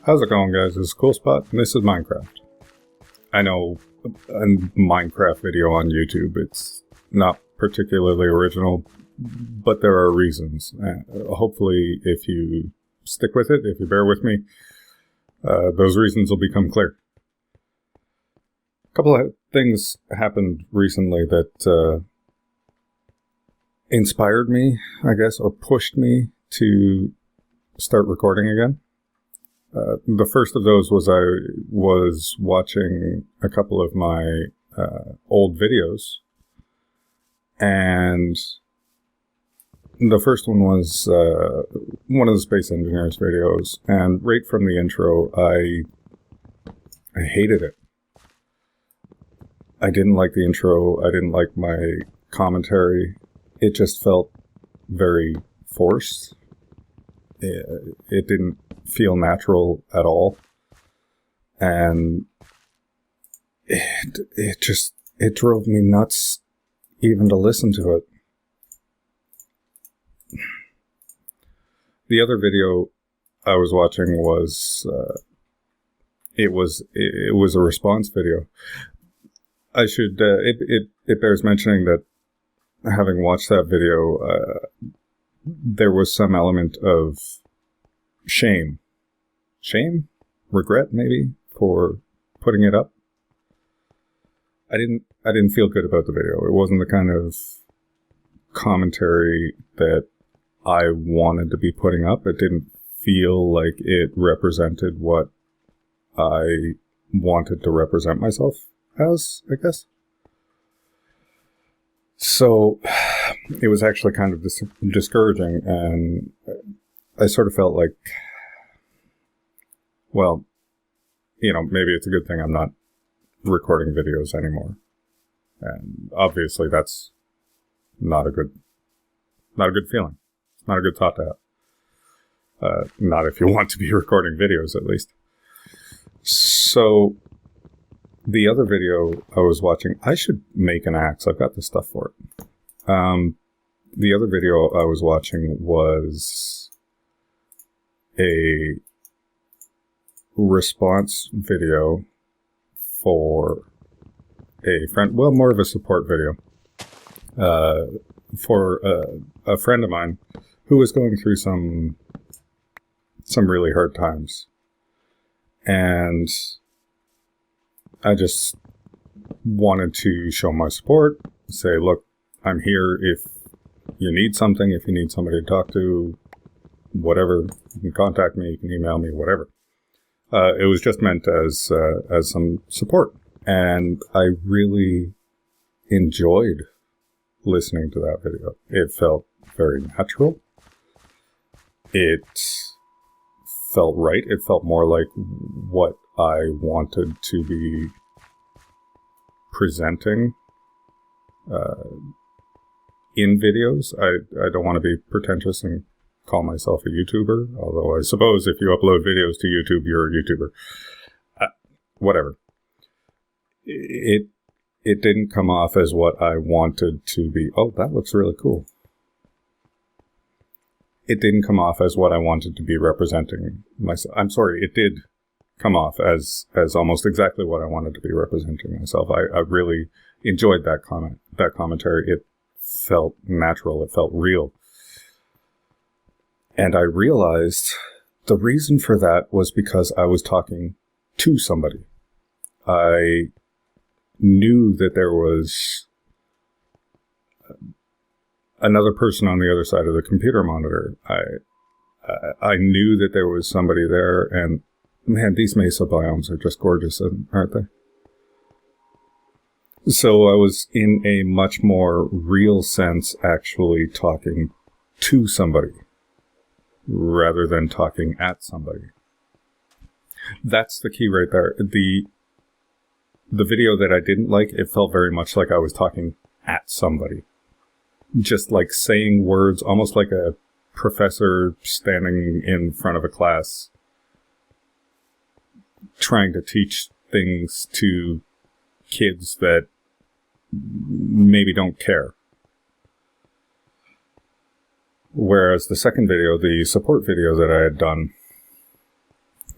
How's it going, guys? This is Cool Spot, and this is Minecraft. I know a Minecraft video on YouTube, it's not particularly original, but there are reasons. Hopefully, if you stick with it, if you bear with me, those reasons will become clear. A couple of things happened recently that inspired me, I guess, or pushed me to start recording again. The first of those was I was watching a couple of my old videos, and the first one was one of the Space Engineers videos, and right from the intro, I hated it. I didn't like the intro, I didn't like my commentary. It just felt very forced. It didn't feel natural at all, and it drove me nuts even to listen to it. The other video I was watching was it was a response video. I should it bears mentioning that having watched that video, there was some element of shame, regret maybe, for putting it up. I didn't feel good about the video. It wasn't the kind of commentary that I wanted to be putting up. It didn't feel like it represented what I wanted to represent myself as, I guess. So it was actually kind of discouraging, and I sort of felt like, well, maybe it's a good thing I'm not recording videos anymore. And obviously that's not a good feeling. It's not a good thought to have. Not if you want to be recording videos, at least. So the other video I was watching, I should make an axe. I've got the stuff for it. The other video I was watching was a response video for a friend, well, more of a support video, for a friend of mine who was going through some really hard times. And I just wanted to show my support, say, look, I'm here if you need something, if you need somebody to talk to, whatever, you can contact me, you can email me, whatever. It was just meant as some support. And I really enjoyed listening to that video. It felt very natural. It felt right. It felt more like what I wanted to be presenting in videos. I don't want to be pretentious and call myself a YouTuber, although I suppose if you upload videos to YouTube, you're a YouTuber. Whatever. It didn't come off as what I wanted to be. Oh, that looks really cool. It didn't come off as what I wanted to be representing myself. I'm sorry, it did come off as almost exactly what I wanted to be representing myself. I really enjoyed that commentary. It felt natural. It felt real. And I realized the reason for that was because I was talking to somebody. I knew that there was another person on the other side of the computer monitor. I knew that there was somebody there, and man, these mesa biomes are just gorgeous, aren't they? So I was in a much more real sense actually talking to somebody rather than talking at somebody. That's the key right there. The video that I didn't like, it felt very much like I was talking at somebody. Just like saying words, almost like a professor standing in front of a class trying to teach things to kids that maybe don't care. Whereas the second video, the support video that I had done,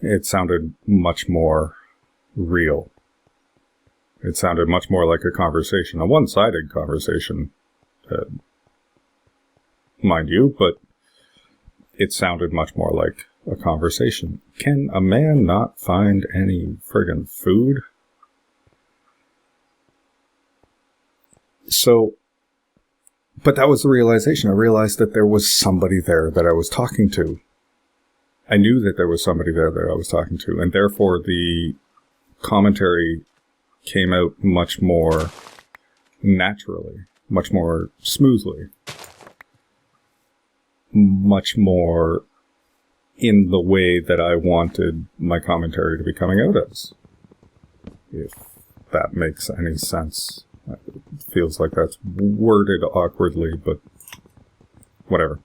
it sounded much more real. It sounded much more like a conversation, a one-sided conversation, mind you, but it sounded much more like a conversation. Can a man not find any friggin' food? So, but that was the realization. I realized that there was somebody there that I was talking to. I knew that there was somebody there that I was talking to, and therefore the commentary came out much more naturally, much more smoothly, much more in the way that I wanted my commentary to be coming out as. If that makes any sense. It feels like that's worded awkwardly, but whatever.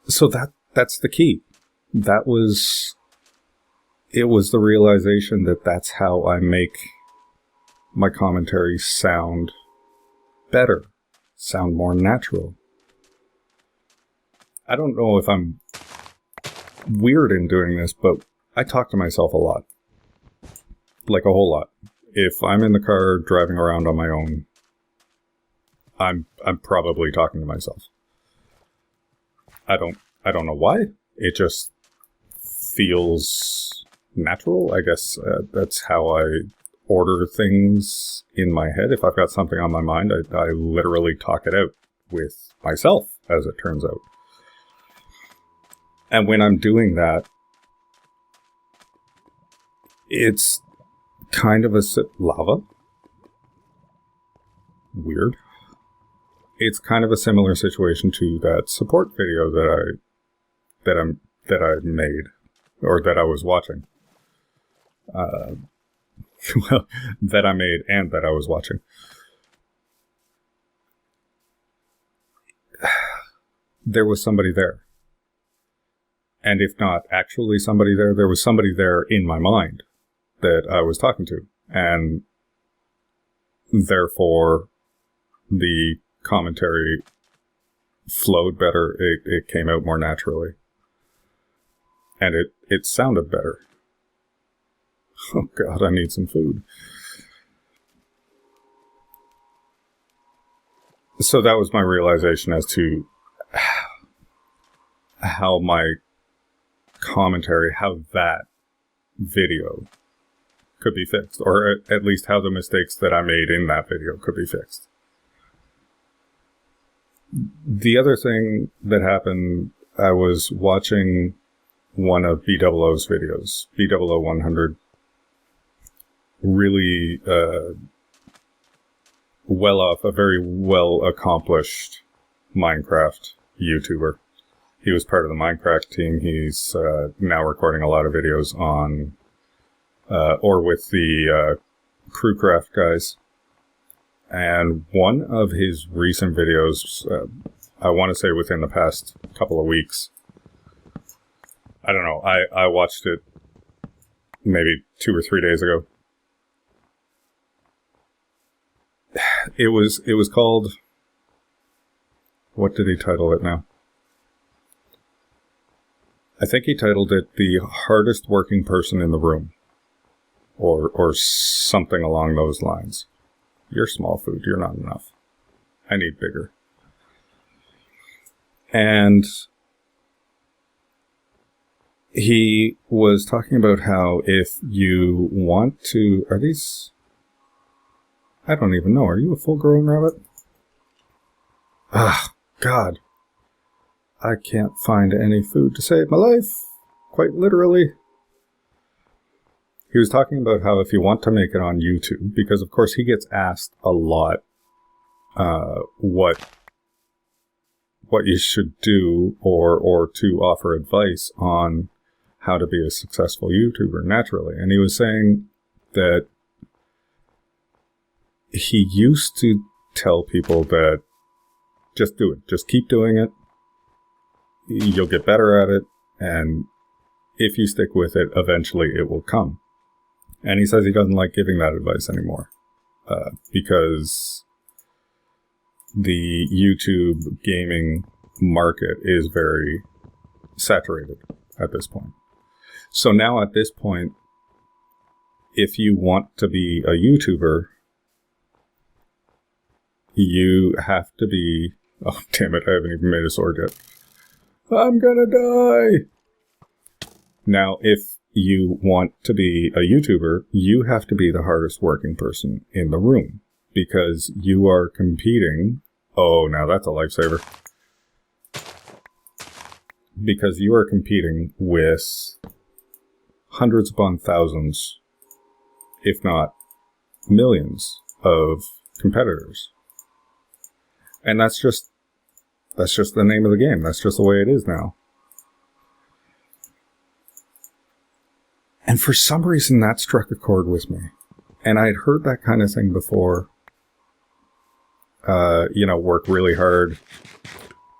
So that's the key. It was the realization that that's how I make my commentary sound better, sound more natural. I don't know if I'm weird in doing this, but I talk to myself a lot. Like a whole lot. If I'm in the car driving around on my own, I'm probably talking to myself. I don't know why. It just feels natural. I guess that's how I order things in my head. If I've got something on my mind, I literally talk it out with myself, as it turns out. And when I'm doing that, it's kind of a lava. Weird. It's kind of a similar situation to that support video that I made, or that I was watching. Well, that I made and that I was watching. There was somebody there. And if not actually somebody there, there was somebody there in my mind that I was talking to. And therefore, the commentary flowed better. It came out more naturally. And it sounded better. Oh God, I need some food. So that was my realization as to how my commentary, how that video could be fixed, or at least how the mistakes that I made in that video could be fixed. The other thing that happened, I was watching one of B00's videos, B00 100, really well off, a very well accomplished Minecraft YouTuber. He was part of the Minecraft team. He's now recording a lot of videos on, or with the Crewcraft guys. And one of his recent videos, I want to say within the past couple of weeks, I don't know, I watched it maybe 2 or 3 days ago. It was called, what did he title it now? I think he titled it The Hardest Working Person in the Room, or something along those lines. You're small food, you're not enough. I need bigger. And he was talking about how if you want to, are these, I don't even know, are you a full-grown rabbit? Ah, God. I can't find any food to save my life, quite literally. He was talking about how if you want to make it on YouTube, because of course he gets asked a lot what you should do or to offer advice on how to be a successful YouTuber naturally. And he was saying that he used to tell people that just do it, just keep doing it. You'll get better at it, and if you stick with it, eventually it will come. And he says he doesn't like giving that advice anymore, because the YouTube gaming market is very saturated at this point. So now at this point, if you want to be a YouTuber, you have to be... Oh, damn it, I haven't even made a sword yet. I'm gonna die! Now, if you want to be a YouTuber, you have to be the hardest working person in the room. Because you are competing... Oh, now that's a lifesaver. Because you are competing with hundreds upon thousands, if not millions, of competitors. And that's just the name of the game. That's just the way it is now. And for some reason, that struck a chord with me. And I'd heard that kind of thing before. Work really hard.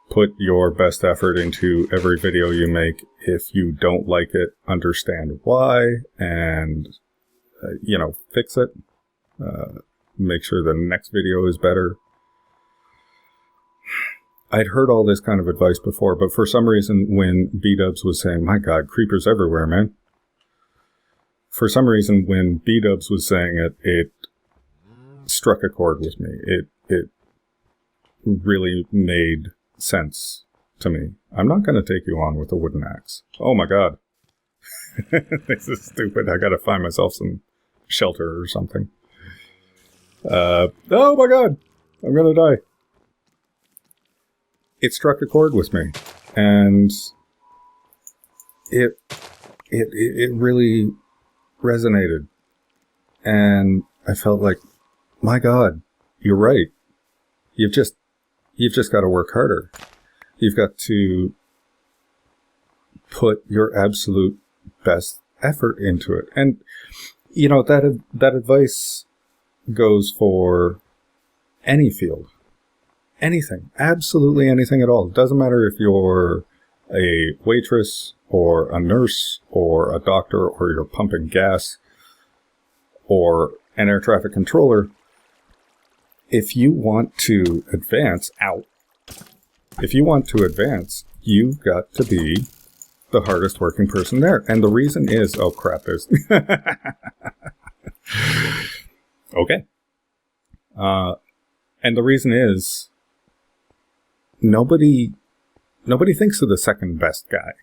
Put your best effort into every video you make. If you don't like it, understand why. And, fix it. Make sure the next video is better. I'd heard all this kind of advice before, but for some reason, when B-Dubs was saying, my God, creepers everywhere, man. For some reason, when B-Dubs was saying it, it struck a chord with me. It really made sense to me. I'm not going to take you on with a wooden axe. Oh my God. This is stupid. I got to find myself some shelter or something. Oh my God. I'm going to die. It struck a chord with me, and it really resonated, and I felt like, my God, you're right. You've just got to work harder. You've got to put your absolute best effort into it, and that advice goes for any field. Anything. Absolutely anything at all. It doesn't matter if you're a waitress or a nurse or a doctor or you're pumping gas or an air traffic controller. If you want to advance, you've got to be the hardest working person there. And the reason is, oh crap, there's... Okay. And the reason is, Nobody thinks of the second best guy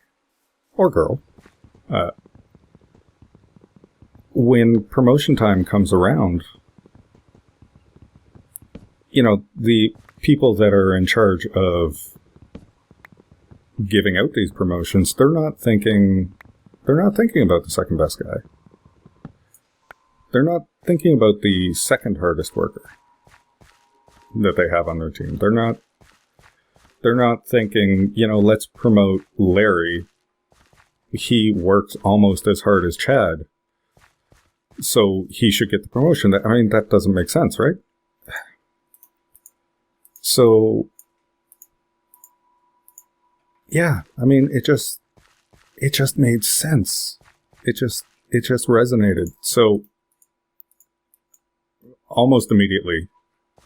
or girl. When promotion time comes around, the people that are in charge of giving out these promotions, they're not thinking about the second best guy. They're not thinking about the second hardest worker that they have on their team. They're not thinking, let's promote Larry. He works almost as hard as Chad, so he should get the promotion. That doesn't make sense, right? So, yeah, it just made sense. It just resonated. So, almost immediately,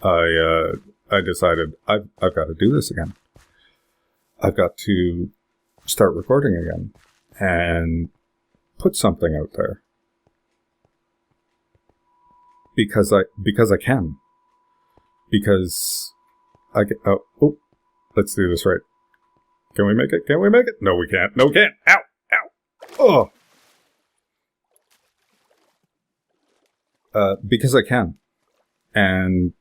I decided I've got to do this again. I've got to start recording again and put something out there because I can. Because I can. Oh, let's do this right. Can we make it? Can we make it? No, we can't. No, we can't. Ow! Ow! Oh! Because I can. And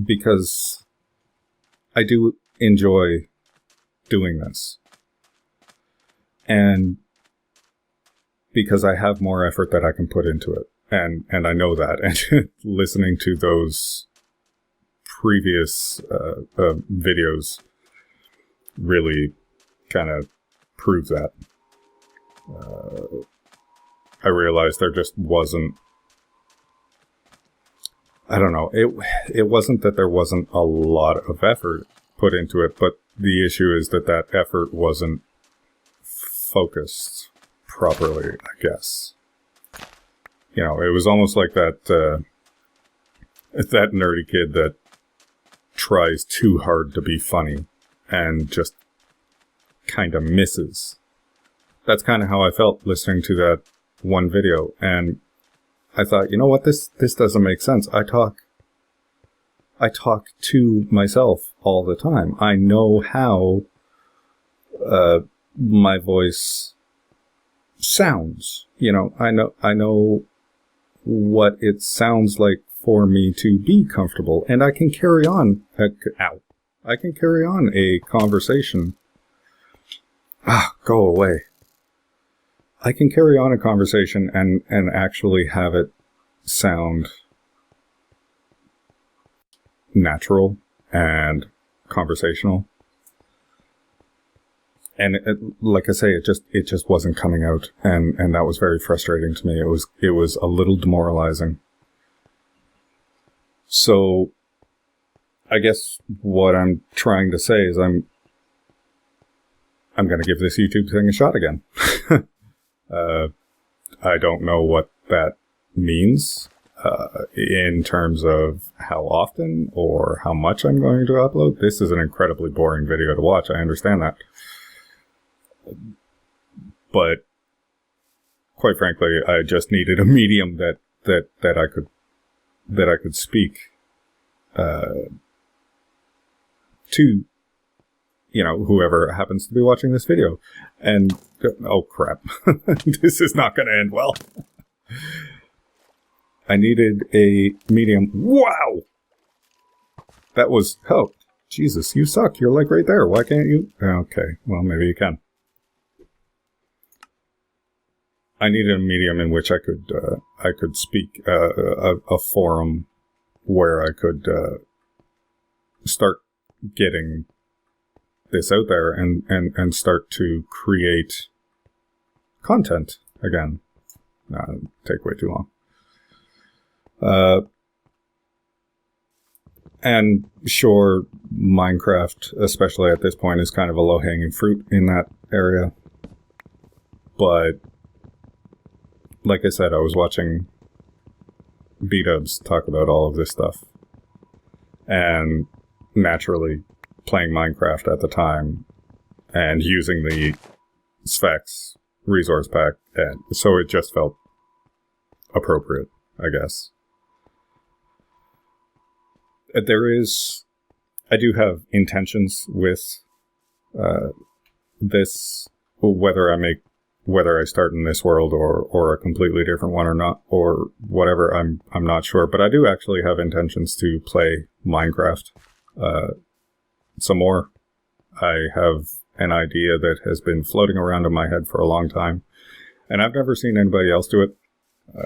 because I do enjoy doing this. And because I have more effort that I can put into it. And I know that. And listening to those previous videos really kind of proves that. I realized there just wasn't... I don't know. It wasn't that there wasn't a lot of effort put into it, but the issue is that effort wasn't focused properly, I guess. It was almost like that nerdy kid that tries too hard to be funny and just kind of misses. That's kind of how I felt listening to that one video. And I thought, you know what, this doesn't make sense. I talk to myself all the time. I know how my voice sounds. You know, I know what it sounds like for me to be comfortable, and I can carry on I can carry on a conversation. Go away. I can carry on a conversation and actually have it sound natural and conversational. And like I say, it just wasn't coming out, and that was very frustrating to me. It was a little demoralizing. So I guess what I'm trying to say is I'm going to give this YouTube thing a shot again. I don't know what that means in terms of how often or how much I'm going to upload. This is an incredibly boring video to watch. I understand that. But quite frankly, I just needed a medium that I could speak to, you know, whoever happens to be watching this video. And oh crap, this is not going to end well. I needed a medium. Wow, that was, oh Jesus, you suck. You're like right there. Why can't you? Okay, well maybe you can. I needed a medium in which I could speak, a forum where I could start getting this out there and start to create content again. Take way too long. And sure, Minecraft, especially at this point, is kind of a low-hanging fruit in that area. But like I said, I was watching B-dubs talk about all of this stuff. And naturally, playing Minecraft at the time and using the Sphex resource pack, and so it just felt appropriate, I guess. I do have intentions with this, whether I start in this world or a completely different one or not, or whatever, I'm not sure. But I do actually have intentions to play Minecraft some more. I have an idea that has been floating around in my head for a long time, and I've never seen anybody else do it.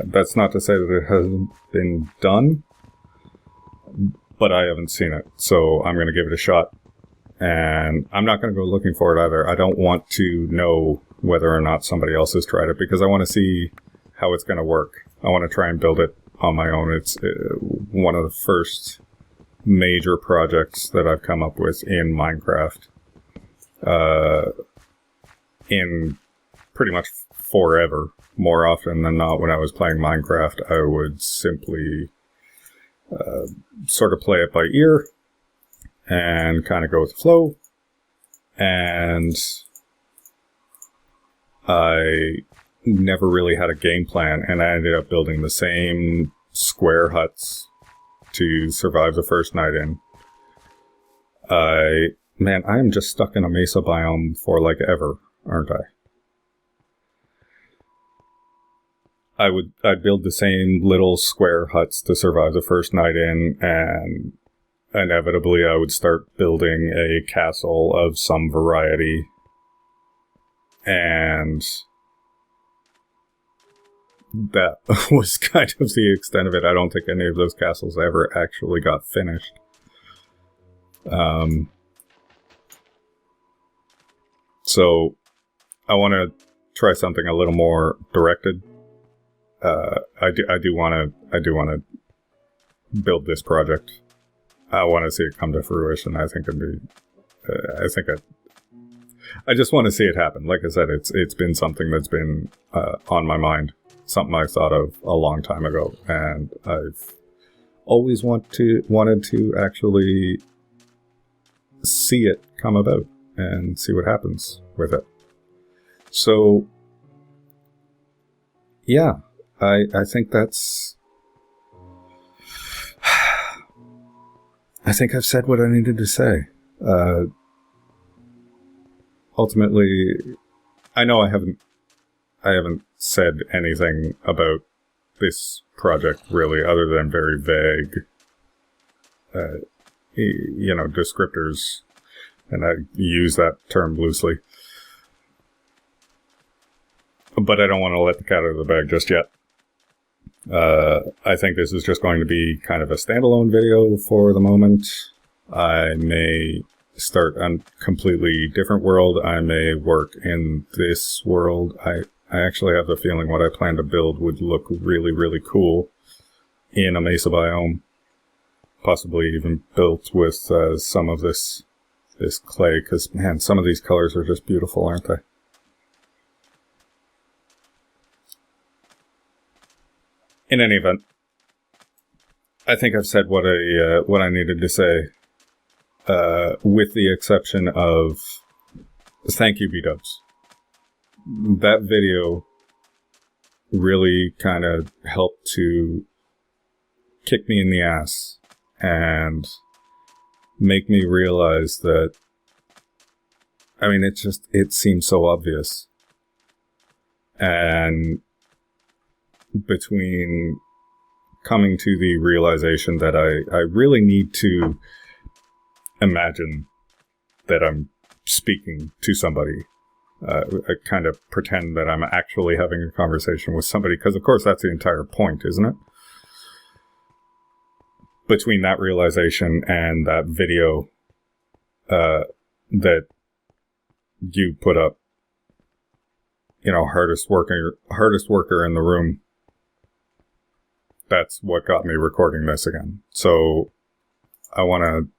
That's not to say that it hasn't been done, but I haven't seen it, so I'm going to give it a shot. And I'm not going to go looking for it either. I don't want to know whether or not somebody else has tried it, because I want to see how it's going to work. I want to try and build it on my own. It's one of the first major projects that I've come up with in Minecraft. In pretty much forever. More often than not, when I was playing Minecraft, I would simply sort of play it by ear and kind of go with the flow. And I never really had a game plan, and I ended up building the same square huts to survive the first night in. I am just stuck in a mesa biome for like ever, aren't I? I'd build the same little square huts to survive the first night in, and inevitably I would start building a castle of some variety. And that was kind of the extent of it. I don't think any of those castles ever actually got finished. So I want to try something a little more directed. I do want to build this project. I want to see it come to fruition. I think it'd be, I just want to see it happen. Like I said, it's been something that's been on my mind, something I thought of a long time ago, and I've always wanted to actually see it come about and see what happens. with it. So, yeah, I think that's... I think I've said what I needed to say. Ultimately, I know I haven't said anything about this project really, other than very vague, descriptors, and I use that term loosely. But I don't want to let the cat out of the bag just yet. I think this is just going to be kind of a standalone video for the moment. I may start a completely different world. I may work in this world. I actually have the feeling what I plan to build would look really, really cool in a mesa biome. Possibly even built with some of this clay, because, man, some of these colors are just beautiful, aren't they? In any event, I think I've said what I needed to say, with the exception of thank you, B-dubs. That video really kind of helped to kick me in the ass and make me realize that, I mean, it seems so obvious. And between coming to the realization that I really need to imagine that I'm speaking to somebody, I kind of pretend that I'm actually having a conversation with somebody, because of course that's the entire point, isn't it? Between that realization and that video that you put up, hardest worker in the room, that's what got me recording this again. So I want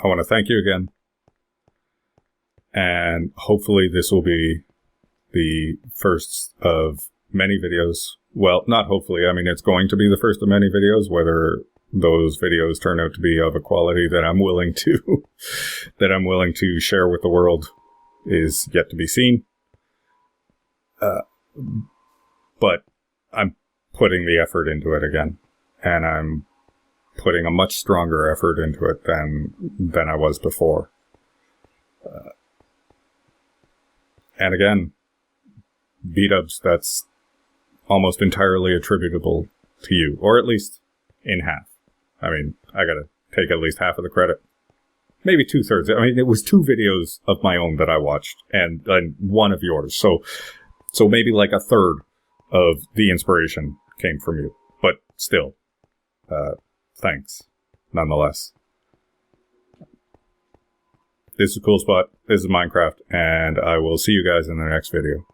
to thank you again, and hopefully this will be the first of many videos. Well, not hopefully, I mean, it's going to be the first of many videos. Whether those videos turn out to be of a quality that I'm willing to share with the world is yet to be seen. But I'm putting the effort into it again, and I'm putting a much stronger effort into it than I was before. And again, B-dubs, that's almost entirely attributable to you, or at least in half. I mean, I gotta take at least half of the credit. Maybe 2/3. I mean, it was 2 videos of my own that I watched, and one of yours. So maybe like 1/3 of the inspiration came from you. But still, thanks, nonetheless. This is Cool Spot. This is Minecraft, and I will see you guys in the next video.